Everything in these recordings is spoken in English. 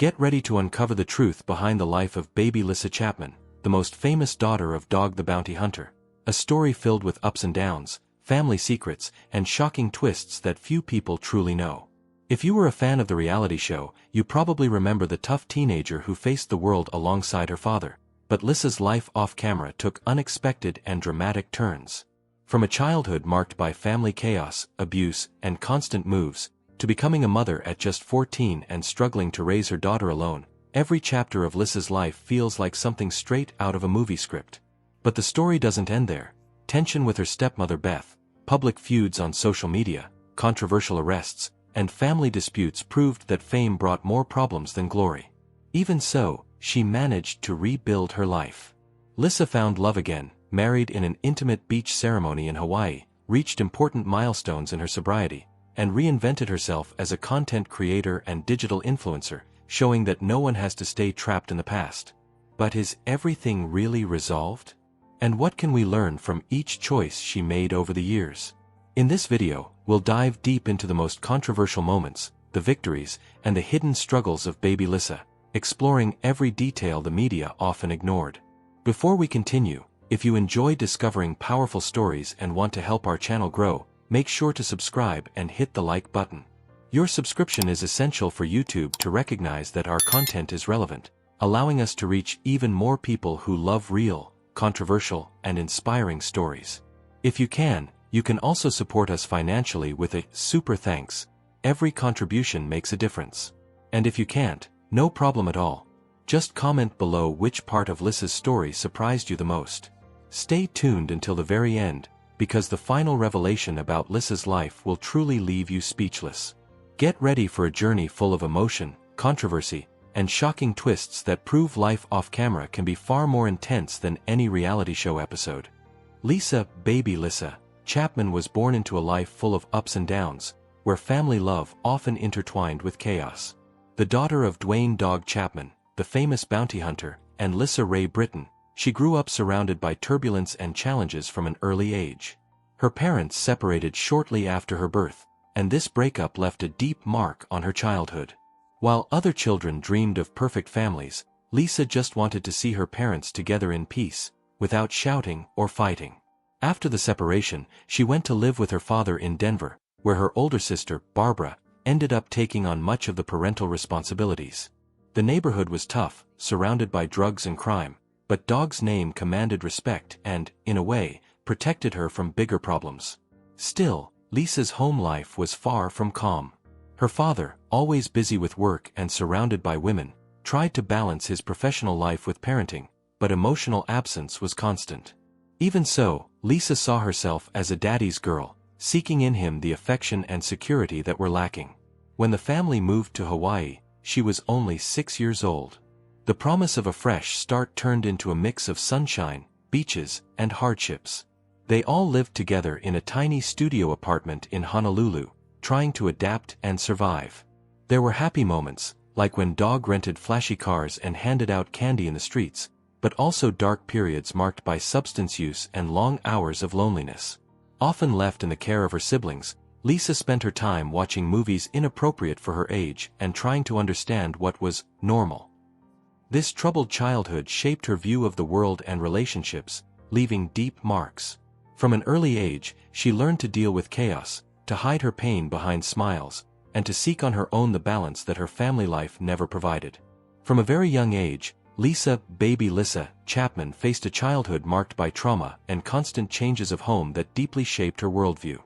Get ready to uncover the truth behind the life of baby Lyssa Chapman, the most famous daughter of Dog the Bounty Hunter. A story filled with ups and downs, family secrets, and shocking twists that few people truly know. If you were a fan of the reality show, you probably remember the tough teenager who faced the world alongside her father. But Lyssa's life off-camera took unexpected and dramatic turns. From a childhood marked by family chaos, abuse, and constant moves, to becoming a mother at just 14 and struggling to raise her daughter alone, every chapter of Lyssa's life feels like something straight out of a movie script. But the story doesn't end there. Tension with her stepmother Beth, public feuds on social media, controversial arrests, and family disputes proved that fame brought more problems than glory. Even so, she managed to rebuild her life. Lyssa found love again, married in an intimate beach ceremony in Hawaii, reached important milestones in her sobriety, and reinvented herself as a content creator and digital influencer, showing that no one has to stay trapped in the past. But is everything really resolved? And what can we learn from each choice she made over the years? In this video, we'll dive deep into the most controversial moments, the victories, and the hidden struggles of baby Lyssa, exploring every detail the media often ignored. Before we continue, if you enjoy discovering powerful stories and want to help our channel grow, make sure to subscribe and hit the like button. Your subscription is essential for YouTube to recognize that our content is relevant, allowing us to reach even more people who love real, controversial, and inspiring stories. If you can also support us financially with a super thanks. Every contribution makes a difference. And if you can't, no problem at all. Just comment below which part of Lyssa's story surprised you the most. Stay tuned until the very end, because the final revelation about Lyssa's life will truly leave you speechless. Get ready for a journey full of emotion, controversy, and shocking twists that prove life off-camera can be far more intense than any reality show episode. Lyssa, baby Lyssa Chapman was born into a life full of ups and downs, where family love often intertwined with chaos. The daughter of Dwayne "Dog" Chapman, the famous bounty hunter, and Lyssa Ray Britton, she grew up surrounded by turbulence and challenges from an early age. Her parents separated shortly after her birth, and this breakup left a deep mark on her childhood. While other children dreamed of perfect families, Lyssa just wanted to see her parents together in peace, without shouting or fighting. After the separation, she went to live with her father in Denver, where her older sister, Barbara, ended up taking on much of the parental responsibilities. The neighborhood was tough, surrounded by drugs and crime, but Dog's name commanded respect and, in a way, protected her from bigger problems. Still, Lyssa's home life was far from calm. Her father, always busy with work and surrounded by women, tried to balance his professional life with parenting, but emotional absence was constant. Even so, Lyssa saw herself as a daddy's girl, seeking in him the affection and security that were lacking. When the family moved to Hawaii, she was only 6 years old. The promise of a fresh start turned into a mix of sunshine, beaches, and hardships. They all lived together in a tiny studio apartment in Honolulu, trying to adapt and survive. There were happy moments, like when Dog rented flashy cars and handed out candy in the streets, but also dark periods marked by substance use and long hours of loneliness. Often left in the care of her siblings, Lyssa spent her time watching movies inappropriate for her age and trying to understand what was normal. This troubled childhood shaped her view of the world and relationships, leaving deep marks. From an early age, she learned to deal with chaos, to hide her pain behind smiles, and to seek on her own the balance that her family life never provided. From a very young age, Lyssa, baby Lyssa Chapman faced a childhood marked by trauma and constant changes of home that deeply shaped her worldview.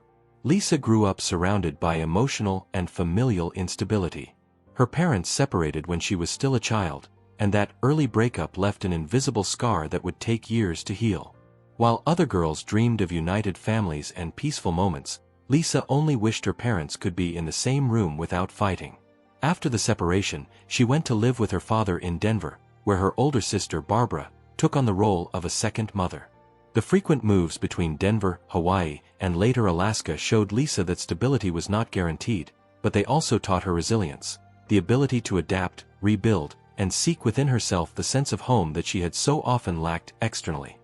Lyssa grew up surrounded by emotional and familial instability. Her parents separated when she was still a child, and that early breakup left an invisible scar that would take years to heal. While other girls dreamed of united families and peaceful moments, Lyssa only wished her parents could be in the same room without fighting. After the separation, she went to live with her father in Denver, where her older sister Barbara took on the role of a second mother. The frequent moves between Denver, Hawaii, and later Alaska showed Lyssa that stability was not guaranteed, but they also taught her resilience, the ability to adapt, rebuild, and seek within herself the sense of home that she had so often lacked externally.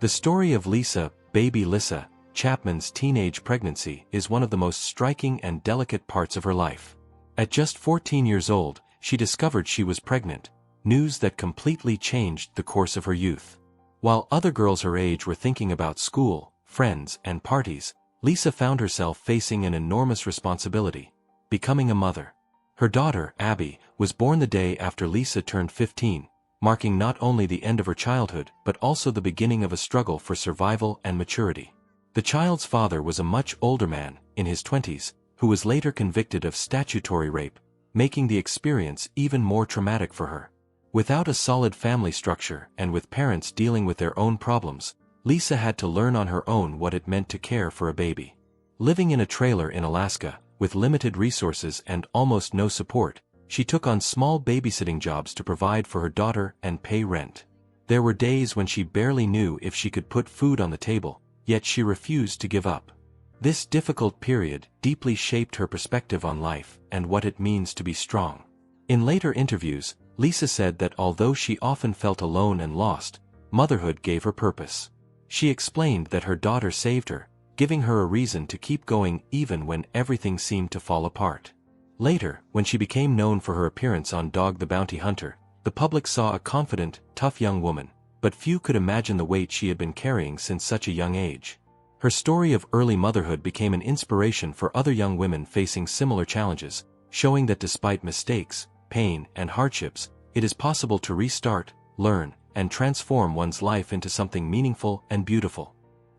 The story of Lyssa, baby Lyssa Chapman's teenage pregnancy is one of the most striking and delicate parts of her life. At just 14 years old, she discovered she was pregnant, news that completely changed the course of her youth. While other girls her age were thinking about school, friends, and parties, Lyssa found herself facing an enormous responsibility: becoming a mother. Her daughter, Abby, was born the day after Lyssa turned 15, marking not only the end of her childhood but also the beginning of a struggle for survival and maturity. The child's father was a much older man, in his 20s, who was later convicted of statutory rape, making the experience even more traumatic for her. Without a solid family structure and with parents dealing with their own problems, Lyssa had to learn on her own what it meant to care for a baby. Living in a trailer in Alaska, with limited resources and almost no support, she took on small babysitting jobs to provide for her daughter and pay rent. There were days when she barely knew if she could put food on the table, yet she refused to give up. This difficult period deeply shaped her perspective on life and what it means to be strong. In later interviews, Lyssa said that although she often felt alone and lost, motherhood gave her purpose. She explained that her daughter saved her, giving her a reason to keep going even when everything seemed to fall apart. Later, when she became known for her appearance on Dog the Bounty Hunter, the public saw a confident, tough young woman, but few could imagine the weight she had been carrying since such a young age. Her story of early motherhood became an inspiration for other young women facing similar challenges, showing that despite mistakes, pain, and hardships, it is possible to restart, learn, and transform one's life into something meaningful and beautiful.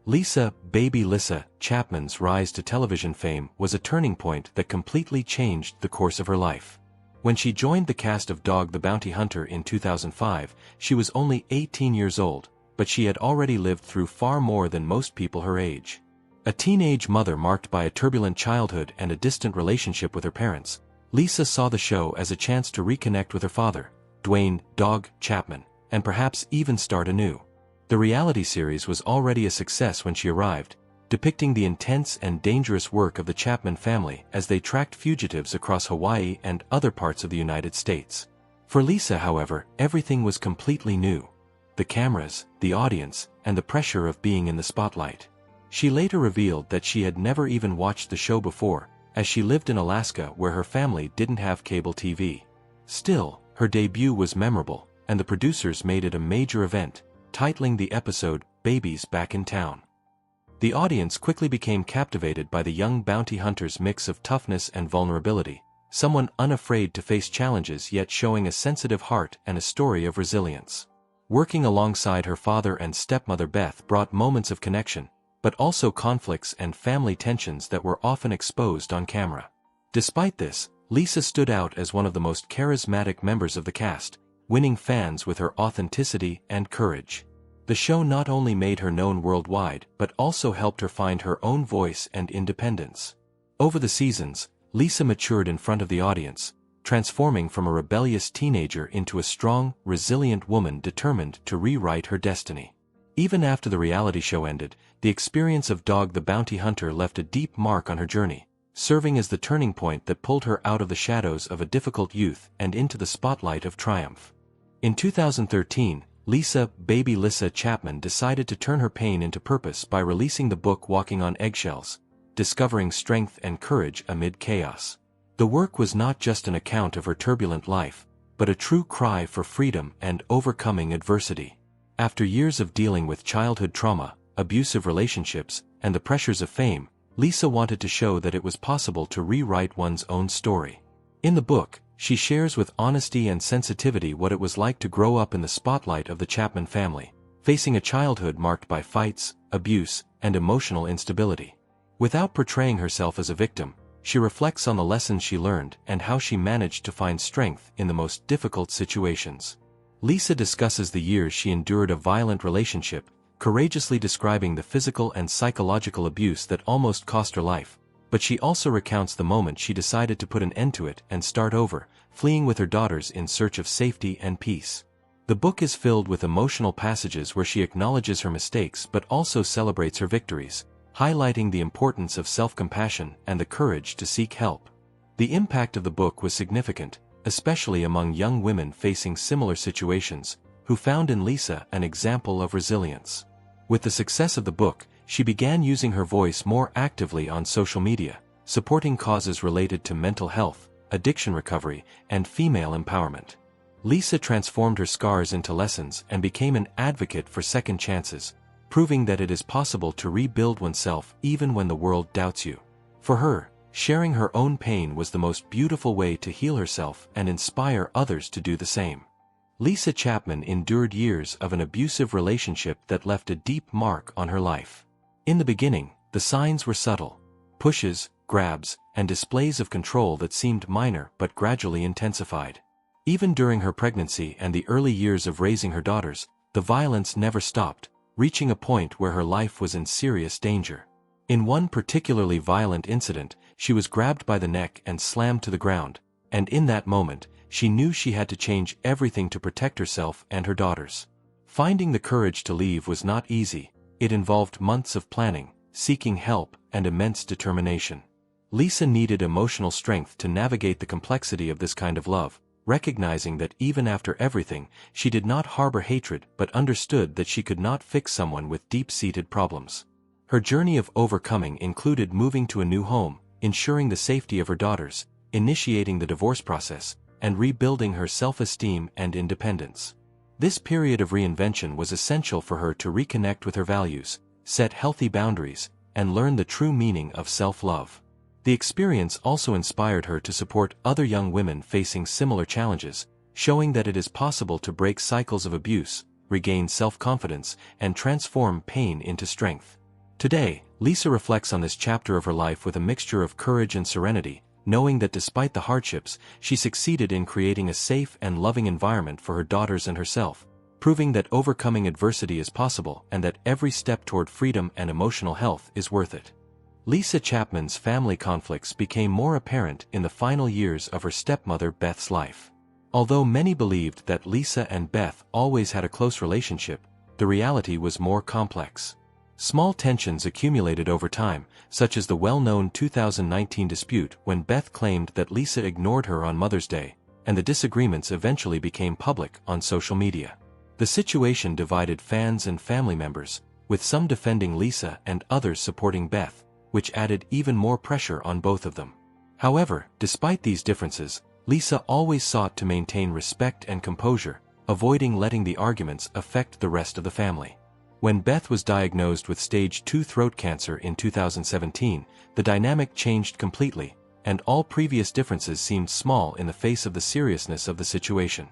Lyssa, Baby Lissa Chapman's rise to television fame was a turning point that completely changed the course of her life. When she joined the cast of Dog the Bounty Hunter in 2005, she was only 18 years old, but she had already lived through far more than most people her age. A teenage mother marked by a turbulent childhood and a distant relationship with her parents, Lyssa saw the show as a chance to reconnect with her father, Dwayne "Dog" Chapman, and perhaps even start anew. The reality series was already a success when she arrived, depicting the intense and dangerous work of the Chapman family as they tracked fugitives across Hawaii and other parts of the United States. For Lyssa, however, everything was completely new: the cameras, the audience, and the pressure of being in the spotlight. She later revealed that she had never even watched the show before, as she lived in Alaska where her family didn't have cable TV. Still, her debut was memorable, and the producers made it a major event, titling the episode, "Baby's Back in Town." The audience quickly became captivated by the young bounty hunter's mix of toughness and vulnerability, someone unafraid to face challenges yet showing a sensitive heart and a story of resilience. Working alongside her father and stepmother Beth brought moments of connection, but also conflicts and family tensions that were often exposed on camera. Despite this, Lyssa stood out as one of the most charismatic members of the cast, winning fans with her authenticity and courage. The show not only made her known worldwide but also helped her find her own voice and independence. Over the seasons, Lyssa matured in front of the audience, transforming from a rebellious teenager into a strong, resilient woman determined to rewrite her destiny. Even after the reality show ended, the experience of Dog the Bounty Hunter left a deep mark on her journey, serving as the turning point that pulled her out of the shadows of a difficult youth and into the spotlight of triumph. In 2013, Lyssa, Baby Lissa Chapman decided to turn her pain into purpose by releasing the book Walking on Eggshells, Discovering Strength and Courage Amid Chaos. The work was not just an account of her turbulent life, but a true cry for freedom and overcoming adversity. After years of dealing with childhood trauma, abusive relationships, and the pressures of fame, Lyssa wanted to show that it was possible to rewrite one's own story. In the book, she shares with honesty and sensitivity what it was like to grow up in the spotlight of the Chapman family, facing a childhood marked by fights, abuse, and emotional instability. Without portraying herself as a victim, she reflects on the lessons she learned and how she managed to find strength in the most difficult situations. Lyssa discusses the years she endured a violent relationship, courageously describing the physical and psychological abuse that almost cost her life, but she also recounts the moment she decided to put an end to it and start over, fleeing with her daughters in search of safety and peace. The book is filled with emotional passages where she acknowledges her mistakes but also celebrates her victories, highlighting the importance of self-compassion and the courage to seek help. The impact of the book was significant, especially among young women facing similar situations, who found in Lyssa an example of resilience. With the success of the book, she began using her voice more actively on social media, supporting causes related to mental health, addiction recovery, and female empowerment. Lyssa transformed her scars into lessons and became an advocate for second chances, proving that it is possible to rebuild oneself even when the world doubts you. For her, sharing her own pain was the most beautiful way to heal herself and inspire others to do the same. Lyssa Chapman endured years of an abusive relationship that left a deep mark on her life. In the beginning, the signs were subtle: pushes, grabs, and displays of control that seemed minor but gradually intensified. Even during her pregnancy and the early years of raising her daughters, the violence never stopped, reaching a point where her life was in serious danger. In one particularly violent incident, she was grabbed by the neck and slammed to the ground, and in that moment, she knew she had to change everything to protect herself and her daughters. Finding the courage to leave was not easy. It involved months of planning, seeking help, and immense determination. Lyssa needed emotional strength to navigate the complexity of this kind of love, recognizing that even after everything, she did not harbor hatred but understood that she could not fix someone with deep-seated problems. Her journey of overcoming included moving to a new home, ensuring the safety of her daughters, initiating the divorce process, and rebuilding her self-esteem and independence. This period of reinvention was essential for her to reconnect with her values, set healthy boundaries, and learn the true meaning of self-love. The experience also inspired her to support other young women facing similar challenges, showing that it is possible to break cycles of abuse, regain self-confidence, and transform pain into strength. Today, Lyssa reflects on this chapter of her life with a mixture of courage and serenity, knowing that despite the hardships, she succeeded in creating a safe and loving environment for her daughters and herself, proving that overcoming adversity is possible and that every step toward freedom and emotional health is worth it. Lyssa Chapman's family conflicts became more apparent in the final years of her stepmother Beth's life. Although many believed that Lyssa and Beth always had a close relationship, the reality was more complex. Small tensions accumulated over time, such as the well-known 2019 dispute when Beth claimed that Lyssa ignored her on Mother's Day, and the disagreements eventually became public on social media. The situation divided fans and family members, with some defending Lyssa and others supporting Beth, which added even more pressure on both of them. However, despite these differences, Lyssa always sought to maintain respect and composure, avoiding letting the arguments affect the rest of the family. When Beth was diagnosed with stage 2 throat cancer in 2017, the dynamic changed completely, and all previous differences seemed small in the face of the seriousness of the situation.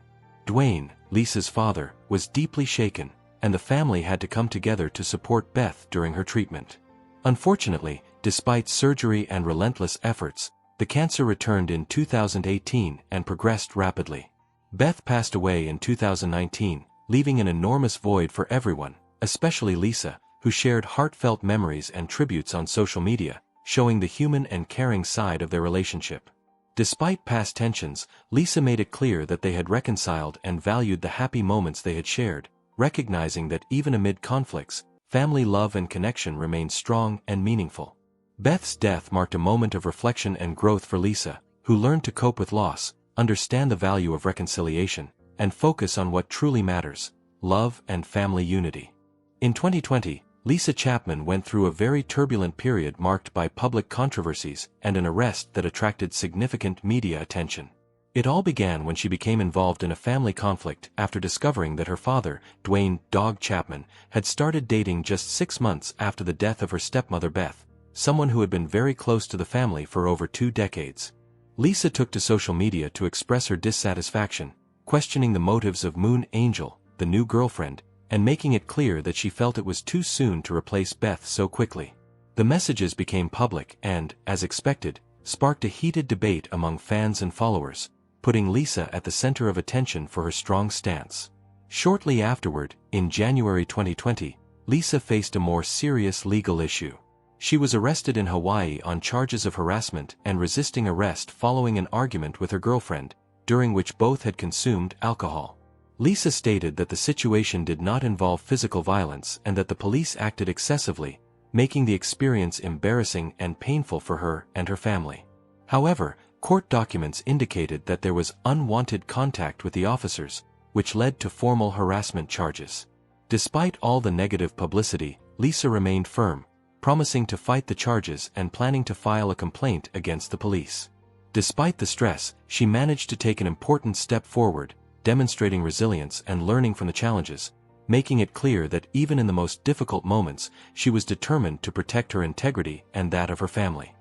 Dwayne, Lyssa's father, was deeply shaken, and the family had to come together to support Beth during her treatment. Unfortunately, despite surgery and relentless efforts, the cancer returned in 2018 and progressed rapidly. Beth passed away in 2019, leaving an enormous void for everyone, especially Lyssa, who shared heartfelt memories and tributes on social media, showing the human and caring side of their relationship. Despite past tensions, Lyssa made it clear that they had reconciled and valued the happy moments they had shared, recognizing that even amid conflicts, family love and connection remained strong and meaningful. Beth's death marked a moment of reflection and growth for Lyssa, who learned to cope with loss, understand the value of reconciliation, and focus on what truly matters: love and family unity. In 2020, Lyssa Chapman went through a very turbulent period marked by public controversies and an arrest that attracted significant media attention. It all began when she became involved in a family conflict after discovering that her father, Dwayne "Dog" Chapman, had started dating just 6 months after the death of her stepmother Beth, someone who had been very close to the family for over 2 decades. Lyssa took to social media to express her dissatisfaction, questioning the motives of Moon Angel, the new girlfriend, and making it clear that she felt it was too soon to replace Beth so quickly. The messages became public and, as expected, sparked a heated debate among fans and followers, putting Lyssa at the center of attention for her strong stance. Shortly afterward, in January 2020, Lyssa faced a more serious legal issue. She was arrested in Hawaii on charges of harassment and resisting arrest following an argument with her girlfriend, during which both had consumed alcohol. Lyssa stated that the situation did not involve physical violence and that the police acted excessively, making the experience embarrassing and painful for her and her family. However, court documents indicated that there was unwanted contact with the officers, which led to formal harassment charges. Despite all the negative publicity, Lyssa remained firm, promising to fight the charges and planning to file a complaint against the police. Despite the stress, she managed to take an important step forward, demonstrating resilience and learning from the challenges, making it clear that even in the most difficult moments, she was determined to protect her integrity and that of her family.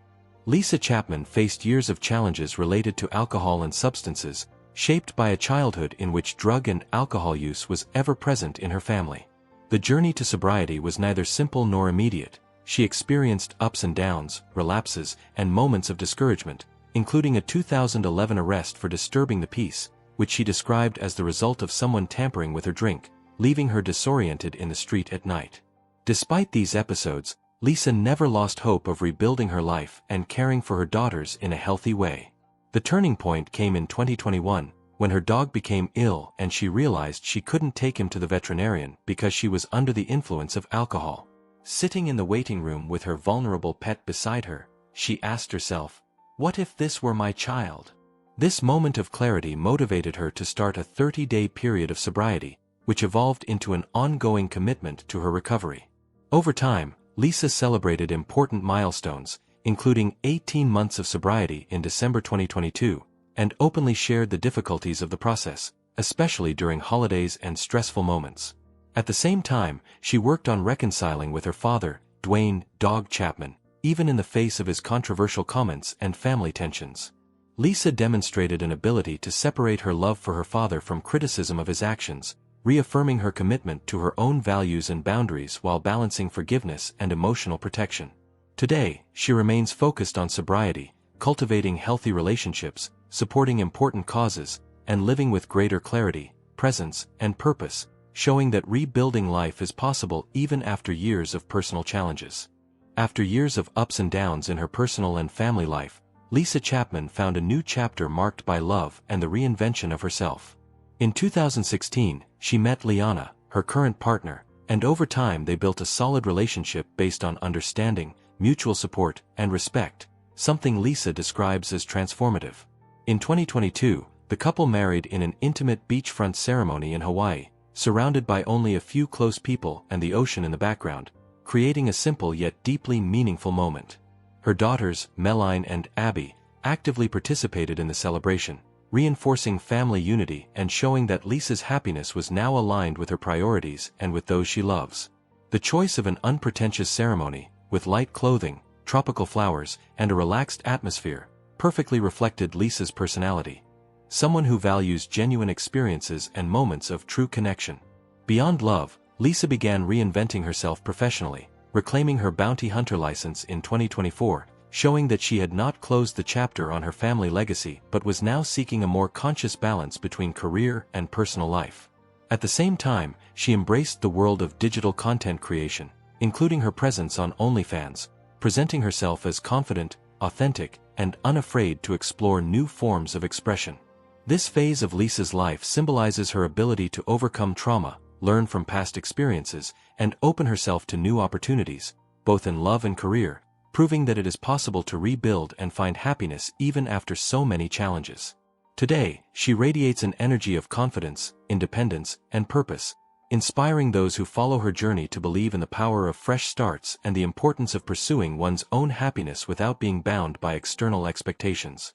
Lyssa Chapman faced years of challenges related to alcohol and substances, shaped by a childhood in which drug and alcohol use was ever present in her family. The journey to sobriety was neither simple nor immediate. She experienced ups and downs, relapses, and moments of discouragement, including a 2011 arrest for disturbing the peace, which she described as the result of someone tampering with her drink, leaving her disoriented in the street at night. Despite these episodes, Lyssa never lost hope of rebuilding her life and caring for her daughters in a healthy way. The turning point came in 2021, when her dog became ill and she realized she couldn't take him to the veterinarian because she was under the influence of alcohol. Sitting in the waiting room with her vulnerable pet beside her, she asked herself, "What if this were my child?" This moment of clarity motivated her to start a 30-day period of sobriety, which evolved into an ongoing commitment to her recovery. Over time, Lyssa celebrated important milestones, including 18 months of sobriety in December 2022, and openly shared the difficulties of the process, especially during holidays and stressful moments. At the same time, she worked on reconciling with her father, Dwayne "Dog" Chapman, even in the face of his controversial comments and family tensions. Lyssa demonstrated an ability to separate her love for her father from criticism of his actions, reaffirming her commitment to her own values and boundaries while balancing forgiveness and emotional protection. Today, she remains focused on sobriety, cultivating healthy relationships, supporting important causes, and living with greater clarity, presence, and purpose, showing that rebuilding life is possible even after years of personal challenges. After years of ups and downs in her personal and family life, Lyssa Chapman found a new chapter marked by love and the reinvention of herself. In 2016, she met Liana, her current partner, and over time they built a solid relationship based on understanding, mutual support, and respect, something Lyssa describes as transformative. In 2022, the couple married in an intimate beachfront ceremony in Hawaii, surrounded by only a few close people and the ocean in the background, creating a simple yet deeply meaningful moment. Her daughters, Meline and Abby, actively participated in the celebration, reinforcing family unity and showing that Lyssa's happiness was now aligned with her priorities and with those she loves. The choice of an unpretentious ceremony, with light clothing, tropical flowers, and a relaxed atmosphere, perfectly reflected Lyssa's personality. Someone who values genuine experiences and moments of true connection. Beyond love, Lyssa began reinventing herself professionally, reclaiming her bounty hunter license in 2024, showing that she had not closed the chapter on her family legacy but was now seeking a more conscious balance between career and personal life. At the same time, she embraced the world of digital content creation, including her presence on OnlyFans, presenting herself as confident, authentic, and unafraid to explore new forms of expression. This phase of Lyssa's life symbolizes her ability to overcome trauma, learn from past experiences, and open herself to new opportunities, both in love and career, proving that it is possible to rebuild and find happiness even after so many challenges. Today, she radiates an energy of confidence, independence, and purpose, inspiring those who follow her journey to believe in the power of fresh starts and the importance of pursuing one's own happiness without being bound by external expectations.